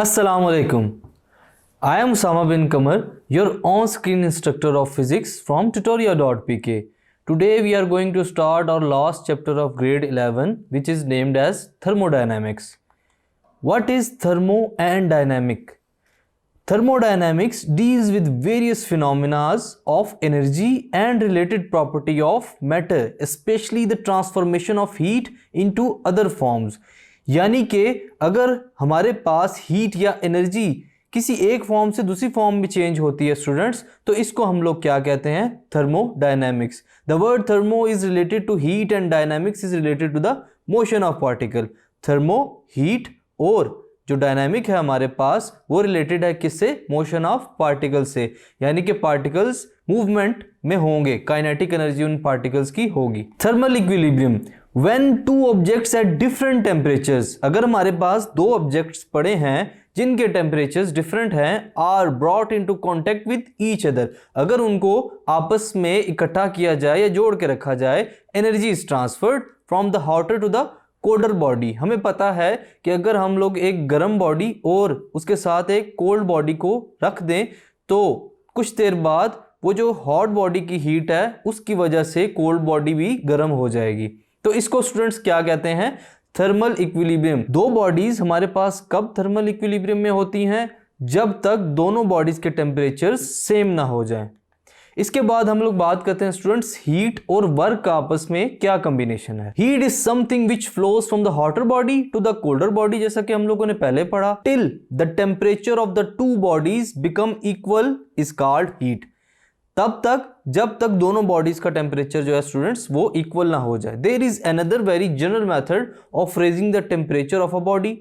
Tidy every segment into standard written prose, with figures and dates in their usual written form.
Assalamualaikum. I am Usama bin Kamar, your on-screen instructor of physics from tutoria.pk. Today we are going to start our last chapter of grade 11, which is named as thermodynamics. What is thermo and dynamic? Thermodynamics deals with various phenomena of energy and related property of matter, especially the transformation of heat into other forms. यानी कि अगर हमारे पास heat या energy किसी एक form से दूसरी form में चेंज होती है स्टूडेंट्स, तो इसको हम लोग क्या कहते हैं? Thermodynamics. The word thermo is related to heat and dynamics is related to the motion of particle. Thermo heat और जो डायनामिक है हमारे पास वो रिलेटेड है किससे? मोशन ऑफ पार्टिकल से. यानी कि पार्टिकल्स मूवमेंट में होंगे, काइनेटिक एनर्जी उन पार्टिकल्स की होगी. Thermal equilibrium, when two objects at different temperatures, अगर हमारे पास दो ऑब्जेक्ट्स पड़े हैं जिनके टेम्परेचर्स डिफरेंट हैं, are brought into contact with each other, अगर उनको आपस में इकट्ठा किया जाए या जोड़ के रखा जाए, energy is transferred from the hotter to the colder body. हमें पता है कि अगर हम लोग एक गर्म बॉडी और उसके साथ एक कोल्ड बॉडी को रख दें तो कुछ देर बाद वो जो हॉट बॉडी की हीट है उसकी वजह से कोल्ड बॉडी भी गर्म हो जाएगी. तो इसको स्टूडेंट्स क्या कहते हैं? Thermal equilibrium. दो बॉडीज हमारे पास कब थर्मल इक्विलिब्रियम में होती हैं? जब तक दोनों बॉडीज के टेम्परेचर्स सेम ना हो जाएं. इसके बाद हम लोग बात करते हैं स्टूडेंट्स हीट और वर्क का आपस में क्या कॉम्बिनेशन है. Heat is something which flows from the hotter body to the colder body, जैसा कि हम लोगों ने पहले पढ़ा. Till the temperature of the two bodies become equal is called heat. तब तक जब तक दोनों बॉडीज का टेम्परेचर जो है स्टूडेंट्स वो इक्वल ना हो जाए. There is another very general method of raising the temperature of a body.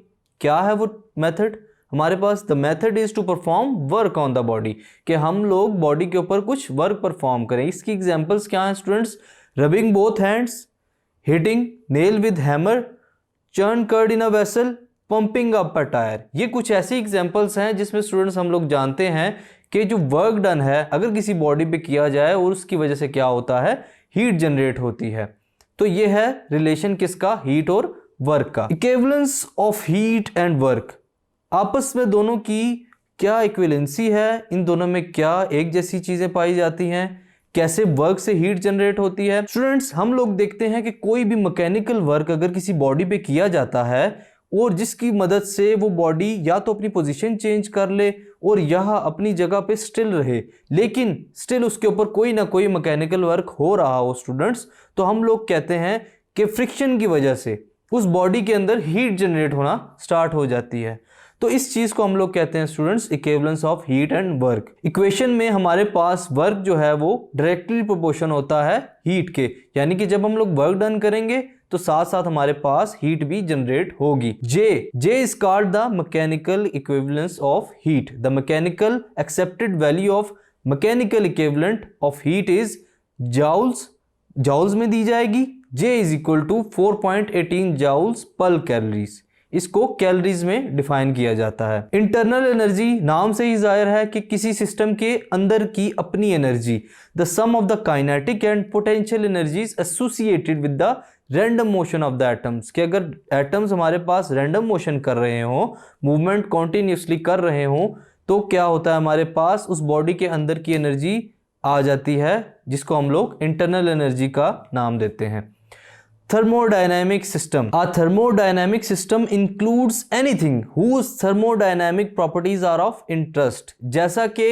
क्या है वो मेथड हमारे पास? The method is to perform work on the body, कि हम लोग बॉडी के ऊपर कुछ वर्क परफॉर्म करें. इसकी एग्जांपल्स क्या हैं students? Rubbing both hands, hitting nail with hammer, churn curd in a vessel, pumping up a tyre. ये कुछ ऐसी एग्जांपल्स हैं जिसमें स्टूडेंट्स हम लोग जानते हैं कि जो वर्क डन है अगर किसी बॉडी पे किया जाए और उसकी वजह से क्या होता है? हीट जनरेट होती है. तो ये है रिलेशन किसका? हीट और वर्क का. Equivalence of heat and work, आपस में दोनों की क्या इक्विवेलेंसी है? इन दोनों में क्या एक जैसी चीजें पाई जाती हैं? कैसे वर्क से हीट जनरेट होती है? स्टूडेंट्स हम लोग देखते हैं कि कोई भी मैकेनिकल वर्क अगर किसी बॉडी पे किया जाता है और जिसकी मदद से वो बॉडी या तो अपनी पोजीशन चेंज कर ले और यहाँ अपनी जगह पे स्टिल रहे, लेकिन स्टिल उसके ऊपर कोई ना कोई मैकेनिकल वर्क हो रहा हो स्टूडेंट्स, तो हम लोग कहते हैं कि फ्रिक्शन की वजह से उस बॉडी के अंदर हीट जनरेट होना स्टार्ट हो जाती है. तो इस चीज को हम लोग कहते हैं students equivalence of heat and work. Equation में हमारे पास वर्क जो है वो डायरेक्टली प्रोपोर्शन होता है हीट के, यानी कि जब हम लोग वर्क डन करेंगे तो साथ साथ हमारे पास हीट भी जनरेट होगी. J is called the mechanical equivalence of heat. The mechanical accepted value of mechanical equivalent of heat is joules में दी जाएगी. J is equal to 4.18 joules per calories. इसको कैलोरीज में डिफाइन किया जाता है. इंटरनल एनर्जी नाम से ही जाहिर है कि किसी सिस्टम के अंदर की अपनी energy. The sum of the kinetic and potential energies associated with the random motion of the atoms, कि अगर एटम्स हमारे पास रैंडम मोशन कर रहे हो, मूवमेंट कॉन्टिन्यूसली कर रहे हो, तो क्या होता है? हमारे पास उस बॉडी के अंदर की एनर्जी आ जाती है जिसको हम लोग इंटरनल एनर्जी का नाम देते हैं. Thermodynamic system. A thermodynamic system includes anything whose thermodynamic properties are of interest. जैसा कि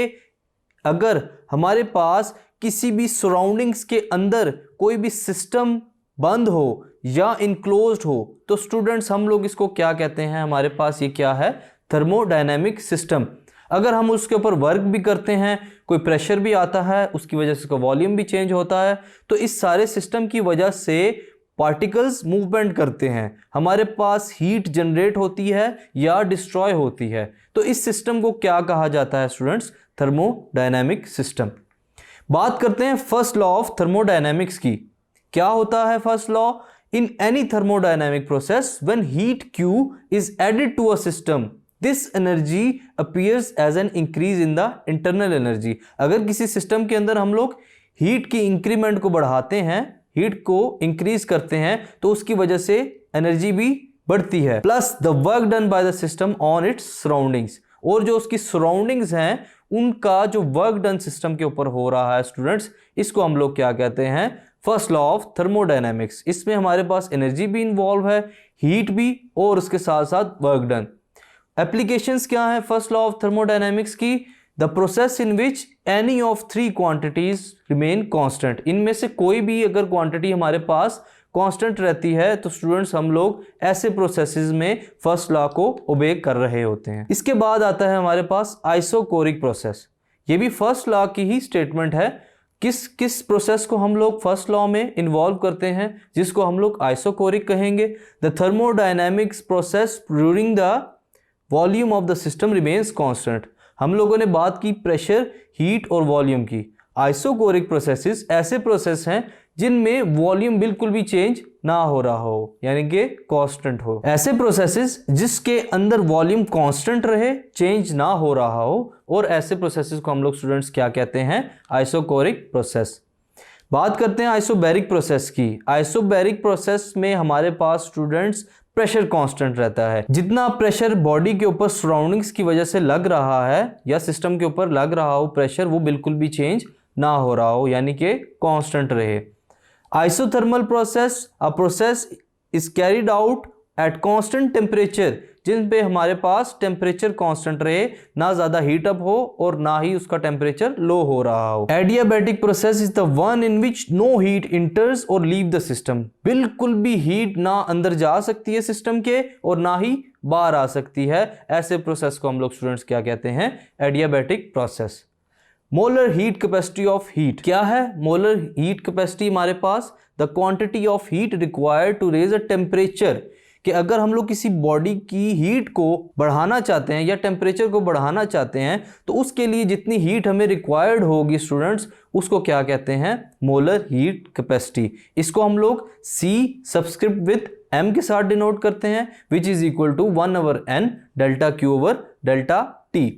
अगर हमारे पास किसी भी सराउंडिंग्स के अंदर कोई भी सिस्टम बंद हो या इनक्लोज्ड हो, तो स्टूडेंट्स हम लोग इसको क्या कहते हैं? हमारे पास ये क्या है? Thermodynamic system. अगर हम उसके ऊपर वर्क भी करते हैं, कोई प्रेशर भी आता है, उसकी वजह से उसका वॉल्यूम भी चेंज होता है, तो इस सारे सिस्टम की वजह से पार्टिकल्स मूवमेंट करते हैं, हमारे पास हीट जनरेट होती है या डिस्ट्रॉय होती है. तो इस सिस्टम को क्या कहा जाता है स्टूडेंट्स? Thermodynamic system. बात करते हैं फर्स्ट लॉ ऑफ थर्मोडायनेमिक्स की. क्या होता है first law? In any thermodynamic process when heat Q is added to a system, this energy appears as an increase in the internal energy. अगर किसी system के अंदर हम लोग हीट की इंक्रीमेंट को बढ़ाते हैं, हीट को इंक्रीज करते हैं, तो उसकी वजह से एनर्जी भी बढ़ती है, plus the work done by the system on it's surroundings, और जो उसकी सराउंडिंग्स हैं उनका जो वर्क डन सिस्टम के ऊपर हो रहा है स्टूडेंट्स, इसको हम लोग क्या कहते हैं, फर्स्ट लॉ ऑफ थर्मोडायनेमिक्स। इसमें हमारे पास एनर्जी भी इन्वॉल्व है, हीट भी, और उसके साथ साथ वर्क डन। एप्लीकेशंस क्या है फर्स्ट लॉ ऑफ थर्मोडायनेमिक्स की, the process in which any of three quantities remain constant. इनमें से कोई भी अगर क्वांटिटी हमारे पास कांस्टेंट रहती है तो स्टूडेंट्स हम लोग ऐसे प्रोसेसेस में फर्स्ट लॉ को ओबे कर रहे होते हैं। इसके बाद आता है हमारे पास आइसोकोरिक प्रोसेस। ये भी फर्स्ट लॉ की ही स्टेटमेंट है। किस किस प्रोसेस को हम लोग फर्स्ट लॉ में इन्वॉल्व करते हैं, जिसको हम लोग आइसोकोरिक कहेंगे। The thermodynamics process during the volume of the system remains constant. हम लोगों ने बात की प्रेशर, हीट और वॉल्यूम की। आइसोकोरिक प्रोसेसेस ऐसे प्रोसेस हैं जिनमें वॉल्यूम बिल्कुल भी चेंज ना हो रहा हो, यानी कि कांस्टेंट हो। ऐसे प्रोसेसेस जिसके अंदर वॉल्यूम कांस्टेंट रहे, चेंज ना हो रहा हो, और ऐसे प्रोसेसेस को हम लोग स्टूडेंट्स क्या कहते हैं, आइसोकोरिक प्रोसेस। बात करते हैं आइसोबैरिक प्रोसेस की। आइसोबैरिक प्रोसेस में हमारे पास स्टूडेंट्स प्रेशर कांस्टेंट रहता है। जितना प्रेशर बॉडी के ऊपर सराउंडिंग्स की वजह से लग रहा है या सिस्टम के ऊपर लग रहा हो प्रेशर, वो बिल्कुल भी चेंज ना हो रहा हो, यानी कि कांस्टेंट रहे। Isothermal process, a process is carried out at constant temperature, जिन पे हमारे पास टेम्परेचर कांस्टेंट रहे, ना ज्यादा हीट अप हो और ना ही उसका टेम्परेचर लो हो रहा हो। Adiabatic process is the one in which no heat enters और लीव द सिस्टम। बिल्कुल भी हीट ना अंदर जा सकती है सिस्टम के और ना ही बाहर आ सकती है। ऐसे प्रोसेस को हम लोग स्टूडेंट्स क्या कहते हैं, adiabatic process. Molar heat capacity of heat क्या है? मोलर हीट कैपेसिटी हमारे पास the quantity of heat required to raise a temperature, कि अगर हम लोग किसी बॉडी की हीट को बढ़ाना चाहते हैं या टेम्परेचर को बढ़ाना चाहते हैं तो उसके लिए जितनी हीट हमें रिक्वायर्ड होगी स्टूडेंट्स, उसको क्या कहते हैं, मोलर हीट कैपेसिटी। इसको हम लोग C सबस्क्रिप्ट विथ M के साथ डिनोट करते हैं, which is equal to 1/n delta Q over delta T।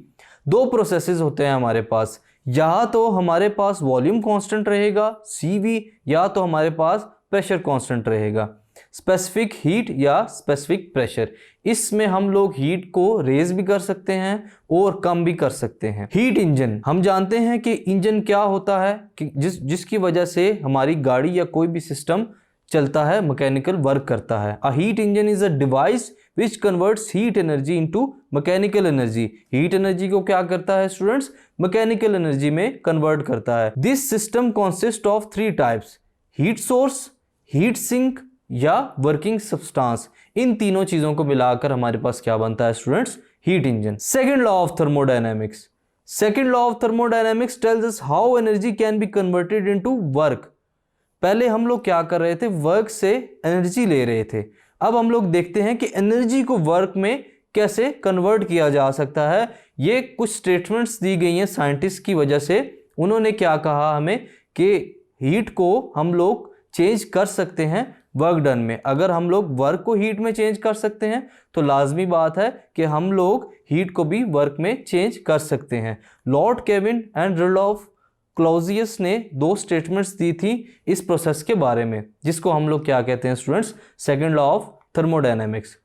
दो प्रोसेसेस होते हैं हमारे पास, या तो हमारे पास वॉल्यूम कांस्टेंट रहेगा CV, या तो हमारे पास प्रेशर कांस्टेंट रहेगा, स्पेसिफिक हीट या स्पेसिफिक प्रेशर। इसमें हम लोग हीट को रेज भी कर सकते हैं और कम भी कर सकते हैं। हीट इंजन, हम जानते हैं कि इंजन क्या होता है, कि जिसकी वजह से हमारी गाड़ी या कोई भी सिस्टम चलता है, मैकेनिकल वर्क करता है। A heat engine is a device which converts heat energy into mechanical energy. Heat energy को क्या करता है स्टूडेंट्स, मैकेनिकल एनर्जी में कन्वर्ट करता है। This system consist of 3 types, heat source, heat sink या वर्किंग सब्सटेंस। इन तीनों चीजों को मिलाकर हमारे पास क्या बनता है students, heat engine. Second law of thermodynamics. Second law of thermodynamics tells us how energy can be converted into work. पहले हम लोग क्या कर रहे थे, वर्क से एनर्जी ले रहे थे। अब हम लोग देखते हैं कि एनर्जी को वर्क में कैसे कन्वर्ट किया जा सकता है। ये कुछ स्टेटमेंट्स दी गई हैं साइंटिस्ट की वजह से। उन्होंने क्या कहा हमें कि हीट को हम लोग चेंज कर सकते हैं वर्क डन में। अगर हम लोग वर्क को हीट में चेंज कर सकते हैं तो लाजमी बात है कि हम लोग हीट को भी वर्क में चेंज कर सकते हैं। Lord kelvin and Rudolf Clausius ने 2 स्टेटमेंट्स दी थी इस प्रोसेस के बारे में, जिसको हम लोग क्या कहते हैं students, second law of thermodynamics.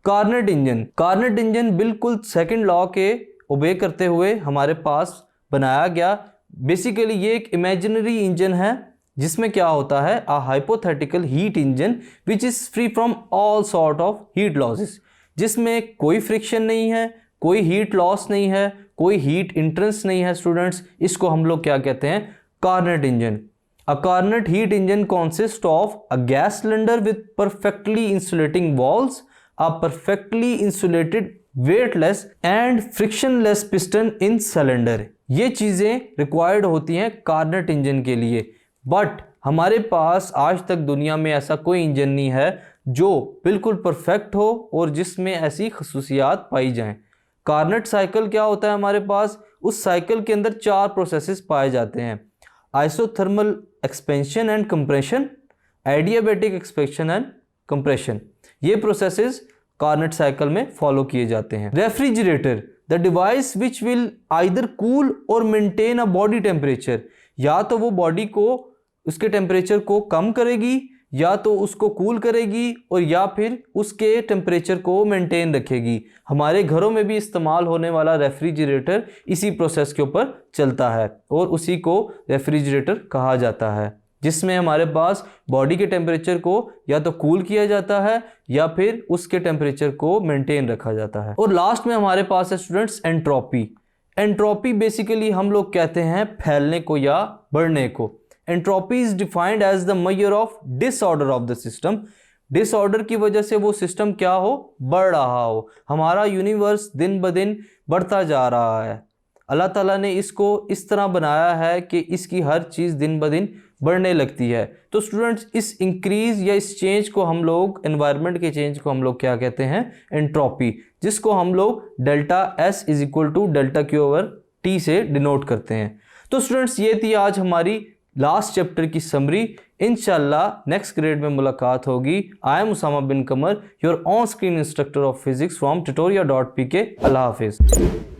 Carnot engine, Carnot engine बिल्कुल सेकंड लॉ के ओबे करते हुए हमारे पास बनाया गया। बेसिकली ये एक इमेजिनरी इंजन है जिसमें क्या होता है, a hypothetical heat engine which is free from all sort of heat losses, जिसमें कोई फ्रिक्शन नहीं है, कोई हीट लॉस नहीं है, कोई हीट इंट्रेंस नहीं है स्टूडेंट्स। इसको हम लोग क्या कहते हैं, Carnot engine. A Carnot heat engine consist of a gas cylinder with perfectly insulating walls, a perfectly insulated weightless and frictionless piston in cylinder. ये चीजें रिक्वायर्ड होती हैं कार्नेट इंजन के लिए, बट हमारे पास आज तक दुनिया में ऐसा कोई इंजन नहीं है जो बिल्कुल परफेक्ट हो और जिसमें ऐसी खसूसियात पाई जाएं। कार्नेट साइकिल क्या होता है हमारे पास, उस साइकिल के अंदर 4 प्रोसेसेस पाए जाते हैं, isothermal expansion and compression, adiabatic expansion and compression. ये प्रोसेसेस कार्नेट साइकिल में फॉलो किए जाते हैं। Refrigerator, the device which will either cool और मेंटेन अ बॉडी टेम्परेचर, या तो वो बॉडी को उसके टेम्परेचर को कम करेगी या तो उसको कूल करेगी और या फिर उसके टेम्परेचर को मेंटेन रखेगी। हमारे घरों में भी इस्तेमाल होने वाला रेफ्रिजरेटर इसी प्रोसेस के ऊपर चलता है और उसी को रेफ्रिजरेटर कहा जाता है, जिसमें हमारे पास बॉडी के टेम्परेचर को या तो कूल किया जाता है या फिर उसके टेम्परेचर को मेंटेन रखा जाता है। और लास्ट में हमारे पास है स्टूडेंट्स एंट्रोपी। एंट्रोपी बेसिकली हम लोग कहते हैं फैलने को या बढ़ने को। Entropy is defined as the measure of disorder of the system. Disorder की वजह से वो सिस्टम क्या हो, बढ़ रहा हो। हमारा यूनिवर्स दिन ब दिन बढ़ता जा रहा है। अल्लाह ताला ने इसको इस तरह बनाया है कि इसकी हर चीज़ दिन ब दिन बढ़ने लगती है। तो स्टूडेंट्स, इस इंक्रीज या इस चेंज को हम लोग, एनवायरनमेंट के चेंज को हम लोग क्या कहते हैं, एंट्रोपी, जिसको हम लोग delta S is equal to delta Q over T से डिनोट करते हैं। तो स्टूडेंट्स, ये थी आज हमारी लास्ट चैप्टर की समरी। इंशाल्लाह नेक्स्ट ग्रेड में मुलाकात होगी। I am Usama bin Qamar, your on screen instructor of physics from tutoria.pk। अल्लाह हाफिज़।